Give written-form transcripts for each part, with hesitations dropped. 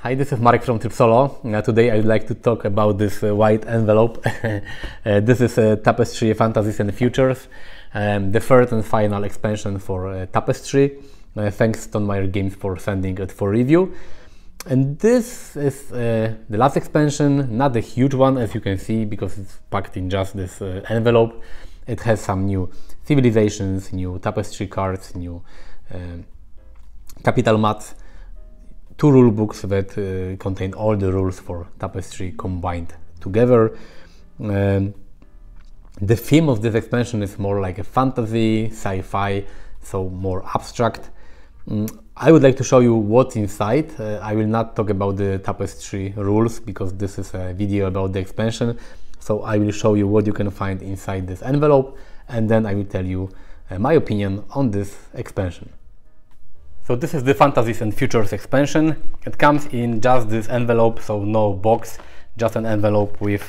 Hi, this is Marek from Tryb Solo. Today I would like to talk about this white envelope. This is Tapestry Fantasies and Futures, the third and final expansion for Tapestry. Thanks Stonemaier Games for sending it for review. And this is the last expansion, not a huge one as you can see, because it's packed in just this envelope. It has some new civilizations, new tapestry cards, new capital mats, 2 rule books that contain all the rules for Tapestry combined together. The theme of this expansion is more like a fantasy, sci-fi, so more abstract. I would like to show you what's inside. I will not talk about the Tapestry rules because this is a video about the expansion. So I will show you what you can find inside this envelope, and then I will tell you my opinion on this expansion. So this is the Fantasies and Futures expansion. It comes in just this envelope, so no box, just an envelope with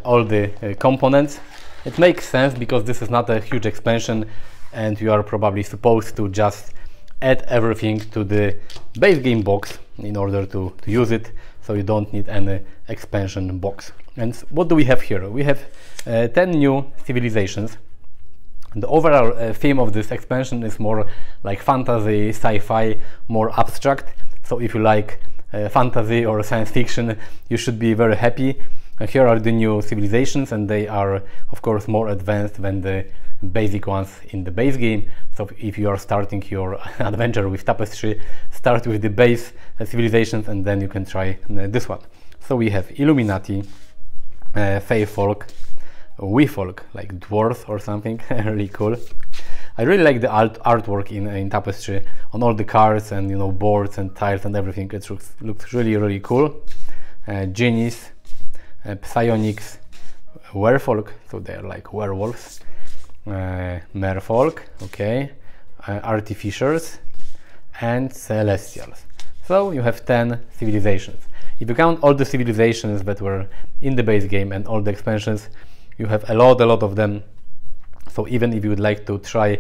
all the components. It makes sense because this is not a huge expansion and you are probably supposed to just add everything to the base game box in order to use it, so you don't need any expansion box. And what do we have here? We have 10 new civilizations. The overall theme of this expansion is more like fantasy, sci-fi, more abstract. So if you like fantasy or science fiction, you should be very happy. Here are the new civilizations, and they are of course more advanced than the basic ones in the base game. So if you are starting your adventure with Tapestry, start with the base civilizations and then you can try this one. So we have Illuminati, Fey folk, Wee folk, like dwarves or something. Really cool. I really like the artwork in Tapestry on all the cards and boards and tiles and everything. It looks really cool. Genies, psionics, werfolk, so they're like werewolves. Merfolk, okay, artificers, and celestials. So you have 10 civilizations. If you count all the civilizations that were in the base game and all the expansions, you have a lot of them. So even if you would like to try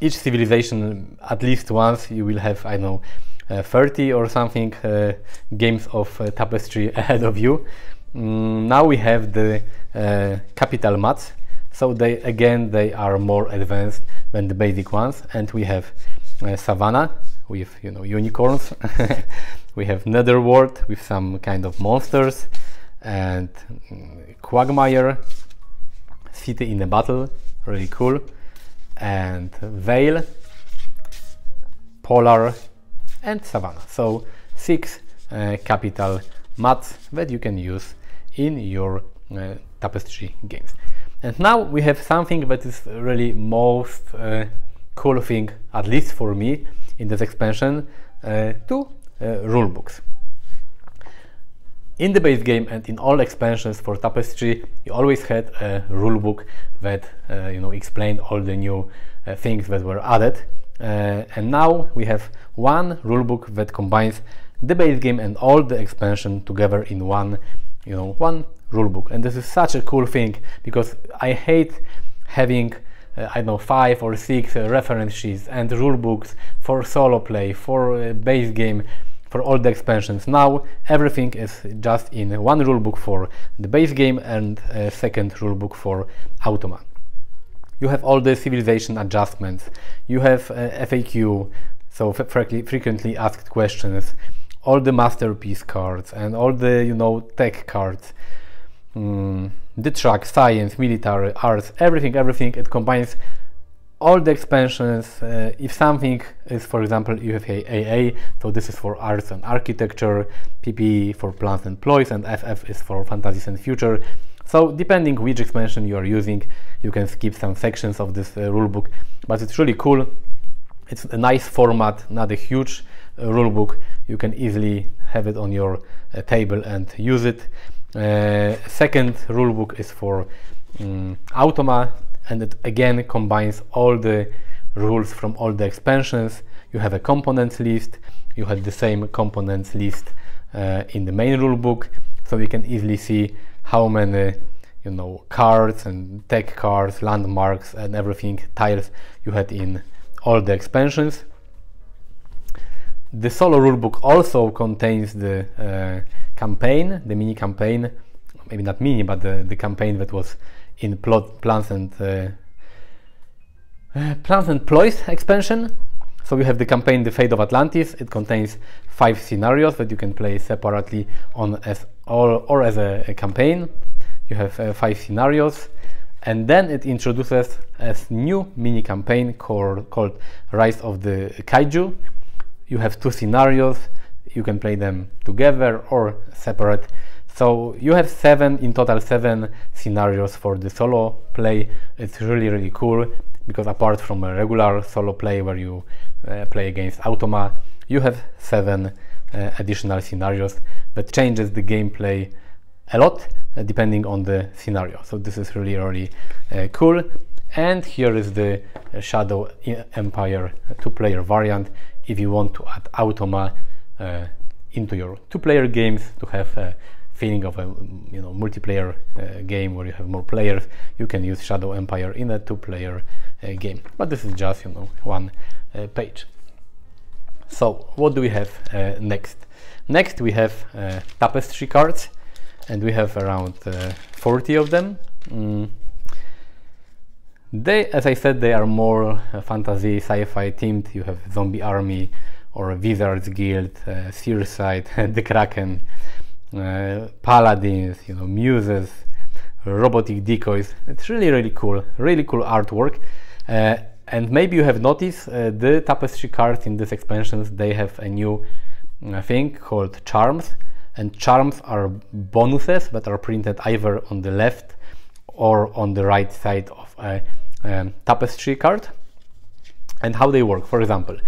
each civilization at least once, you will have, I don't know, 30 or something games of Tapestry ahead of you. Now we have the capital mats. So they are more advanced than the basic ones, and we have Savannah with unicorns. We have Netherworld with some kind of monsters, and Quagmire, City in a Battle, really cool, and Vale, Polar, and Savannah. So 6 capital mats that you can use in your Tapestry games. And now we have something that is really most cool thing, at least for me, in this expansion, 2 rule books. In the base game and in all expansions for Tapestry, you always had a rule book that explained all the new things that were added. And now we have one rule book that combines the base game and all the expansion together in one rule book. And this is such a cool thing, because I hate having I don't know, 5 or 6 reference sheets and rule books for solo play, for base game, for all the expansions. Now everything is just in one rule book for the base game and a second rule book for Automa. You have all the civilization adjustments, you have FAQ, so frequently asked questions, all the masterpiece cards and all the tech cards, the track, science, military, arts, everything. It combines all the expansions. If something is, for example, you have AA, so this is for arts and architecture, PP for plans and ploys, and FF is for fantasies and future. So depending which expansion you are using, you can skip some sections of this rulebook, but it's really cool. It's a nice format, not a huge rulebook. You can easily have it on your table and use it. Second rulebook is for Automa, and it again combines all the rules from all the expansions. You have a components list, you have the same components list in the main rulebook, so you can easily see how many cards and tech cards, landmarks and everything, tiles you had in all the expansions. The solo rulebook also contains the campaign, the mini campaign, maybe not mini, but the campaign that was in Plans and Ploys expansion. So you have the campaign The Fate of Atlantis. It contains 5 scenarios that you can play separately as a campaign. You have 5 scenarios, and then it introduces a new mini campaign called Rise of the Kaiju. You have 2 scenarios. You can play them together or separate. So you have in total 7 scenarios for the solo play. It's really cool, because apart from a regular solo play where you play against automa, you have 7 additional scenarios that changes the gameplay a lot depending on the scenario. So this is really cool. And here is the Shadow Empire 2-player variant if you want to add automa into your 2-player games to have a feeling of a multiplayer game where you have more players. You can use Shadow Empire in a 2-player game, but this is just one page. So what do we have next? Next we have Tapestry cards, and we have around 40 of them. They, as I said, they are more fantasy, sci-fi themed. You have Zombie Army or Wizards Guild, Searside, the Kraken, Paladins, Muses, robotic decoys. It's really cool artwork. And maybe you have noticed the Tapestry cards in these expansions, they have a new thing called charms, and charms are bonuses that are printed either on the left or on the right side of a Tapestry card. And how they work: for example,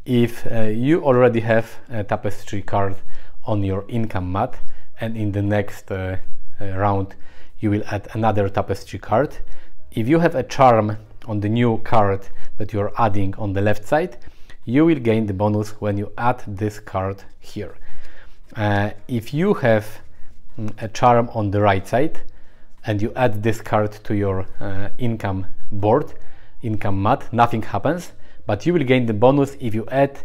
if you already have a Tapestry card on your income mat, and in the next round you will add another Tapestry card, if you have a charm on the new card that you're adding on the left side, you will gain the bonus when you add this card here. If you have a charm on the right side and you add this card to your income mat, nothing happens, but you will gain the bonus if you add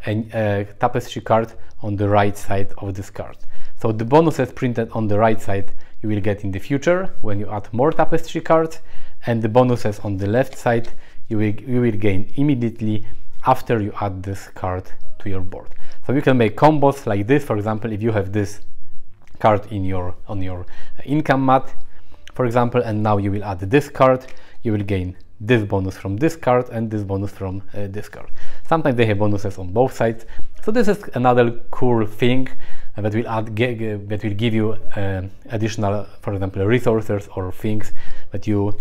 a Tapestry card on the right side of this card. So the bonuses printed on the right side you will get in the future when you add more Tapestry cards, and the bonuses on the left side you will gain immediately after you add this card to your board. So you can make combos like this. For example, if you have this card on your income mat, for example, and now you will add this card, you will gain this bonus from this card and this bonus from this card. Sometimes they have bonuses on both sides. So this is another cool thing that will give you additional, for example, resources or things that you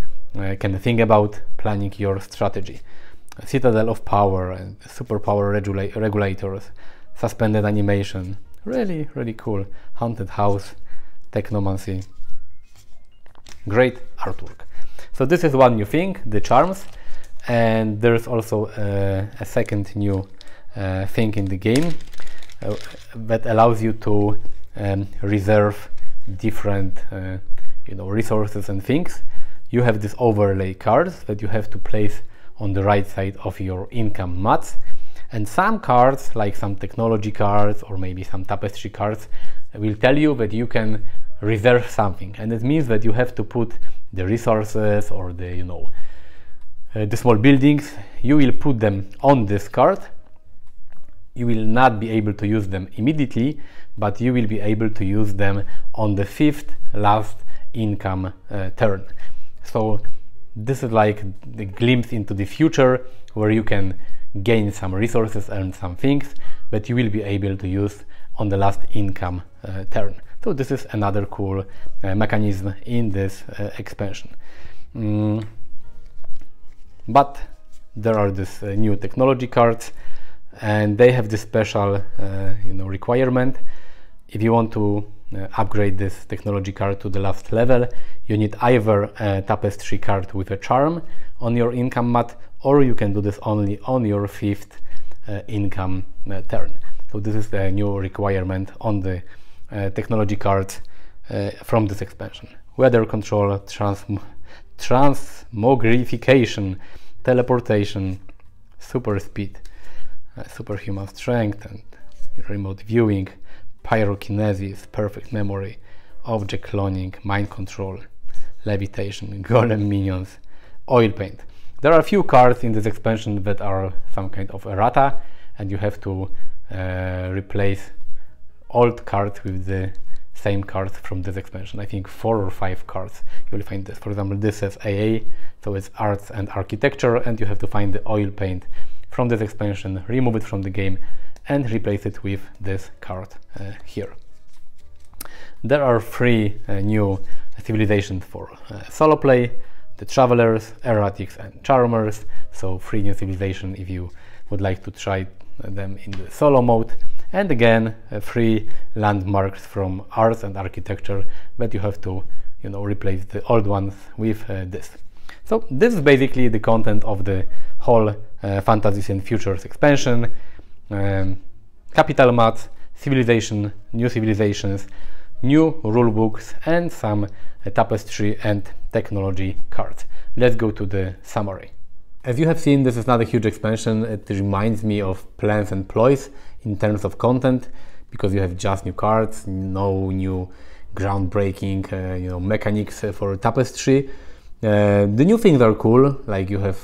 can think about planning your strategy. Citadel of Power and Superpower Regulators, Suspended Animation, really cool. Haunted House, Technomancy, great artwork. So this is one new thing, the charms, and there's also a second new thing in the game that allows you to reserve different resources and things. You have these overlay cards that you have to place on the right side of your income mats, and some cards, like some technology cards or maybe some Tapestry cards, will tell you that you can reserve something, and it means that you have to put the resources or the the small buildings, you will put them on this card. You will not be able to use them immediately, but you will be able to use them on the 5th last income turn. So this is like the glimpse into the future, where you can gain some resources and some things that you will be able to use on the last income turn. So this is another cool mechanism in this expansion. But there are these new technology cards, and they have this special requirement. If you want to upgrade this technology card to the last level, you need either a Tapestry card with a charm on your income mat, or you can do this only on your 5th income turn. So this is the new requirement on the technology cards from this expansion. Weather control, transmogrification, teleportation, super speed, superhuman strength and remote viewing, pyrokinesis, perfect memory, object cloning, mind control, levitation, golem minions, oil paint. There are a few cards in this expansion that are some kind of errata, and you have to replace old cards with the same cards from this expansion. I think 4 or 5 cards you will find this. For example, this is AA, so it's arts and architecture, and you have to find the oil paint from this expansion, remove it from the game, and replace it with this card here. There are 3 new civilizations for solo play: the Travelers, Erratics, and Charmers. So 3 new civilizations if you would like to try them in the solo mode. And again, 3 landmarks from arts and architecture that you have to, replace the old ones with this. So this is basically the content of the whole Fantasies and Futures expansion. Capital mats, civilization, new civilizations, new rulebooks, and some tapestry and technology cards. Let's go to the summary. As you have seen, this is not a huge expansion. It reminds me of Plans and Ploys in terms of content, because you have just new cards, no new groundbreaking mechanics for Tapestry. The new things are cool, like you have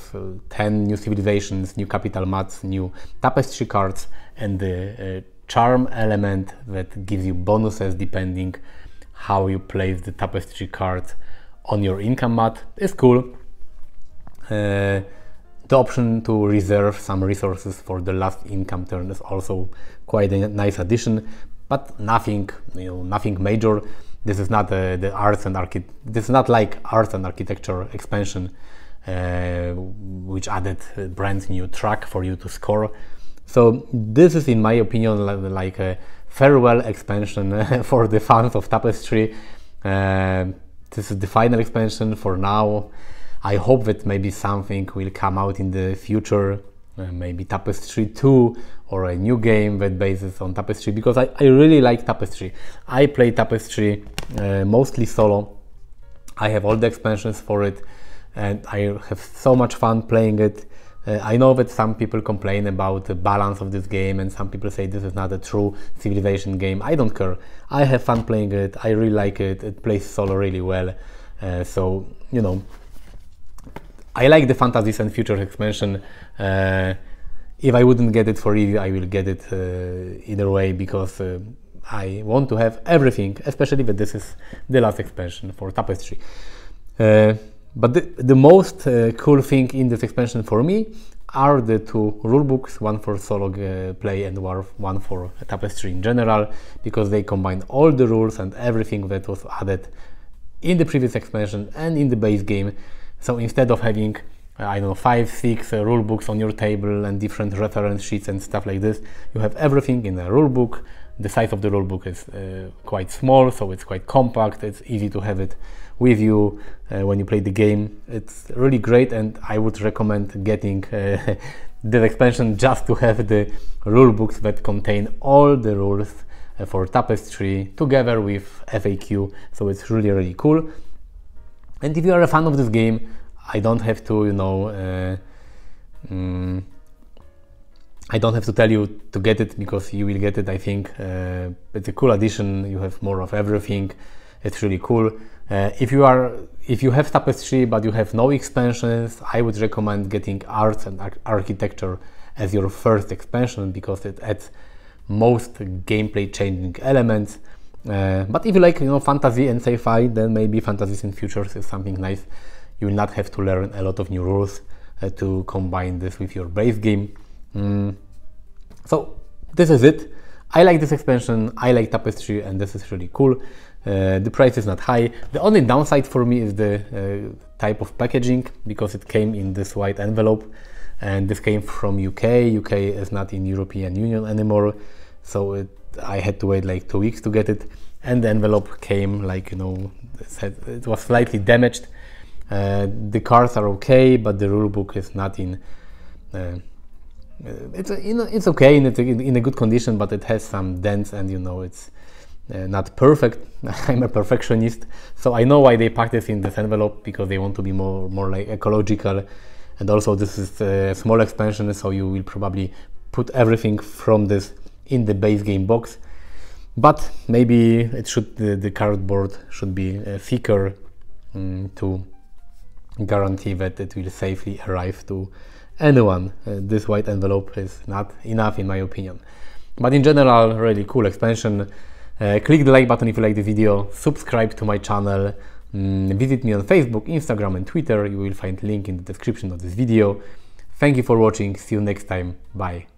10 new civilizations, new capital mats, new Tapestry cards, and the charm element that gives you bonuses depending how you place the Tapestry cards on your income mat is cool. The option to reserve some resources for the last income turn is also quite a nice addition, but nothing major. This is not this is not like arts and architecture expansion, which added a brand new track for you to score. So this is, in my opinion, like a farewell expansion for the fans of Tapestry. This is the final expansion for now. I hope that maybe something will come out in the future, maybe Tapestry 2 or a new game that bases on Tapestry, because I really like Tapestry. I play Tapestry mostly solo. I have all the expansions for it and I have so much fun playing it. I know that some people complain about the balance of this game, and some people say this is not a true civilization game. I don't care. I have fun playing it. I really like it. It plays solo really well. So, I like the Fantasies and Futures expansion. If I wouldn't get it for review, I will get it either way, because I want to have everything, especially that this is the last expansion for Tapestry. But the most cool thing in this expansion for me are the 2 rulebooks, one for solo play and one for Tapestry in general, because they combine all the rules and everything that was added in the previous expansion and in the base game. So instead of having, 5, 6 rulebooks on your table and different reference sheets and stuff like this, you have everything in a rulebook. The size of the rulebook is quite small, so it's quite compact. It's easy to have it with you when you play the game. It's really great, and I would recommend getting this expansion just to have the rulebooks that contain all the rules for Tapestry together with FAQ. So it's really, really cool. And if you are a fan of this game, I don't have to, I don't have to tell you to get it, because you will get it. I think it's a cool addition. You have more of everything. It's really cool. If you have Tapestry but you have no expansions, I would recommend getting Arts and Architecture as your first expansion, because it adds most gameplay changing elements. But if you like fantasy and sci-fi, then maybe Fantasies and Futures is something nice. You will not have to learn a lot of new rules to combine this with your base game. So this is it. I like this expansion, I like Tapestry, and this is really cool. The price is not high. The only downside for me is the type of packaging, because it came in this white envelope, and this came from UK. UK is not in European Union anymore, so I had to wait like 2 weeks to get it, and the envelope came like, it was slightly damaged. The cards are okay, but the rulebook is not in it's okay, in a good condition, but it has some dents, and it's not perfect. I'm a perfectionist, so I know why they packed this in this envelope, because they want to be more like ecological. And also this is a small expansion, so you will probably put everything from this in the base game box, but maybe it should, the cardboard should be thicker to guarantee that it will safely arrive to anyone. This white envelope is not enough in my opinion. But in general, really cool expansion. Click the like button if you like the video, subscribe to my channel, visit me on Facebook, Instagram and Twitter. You will find link in the description of this video. Thank you for watching, see you next time, bye.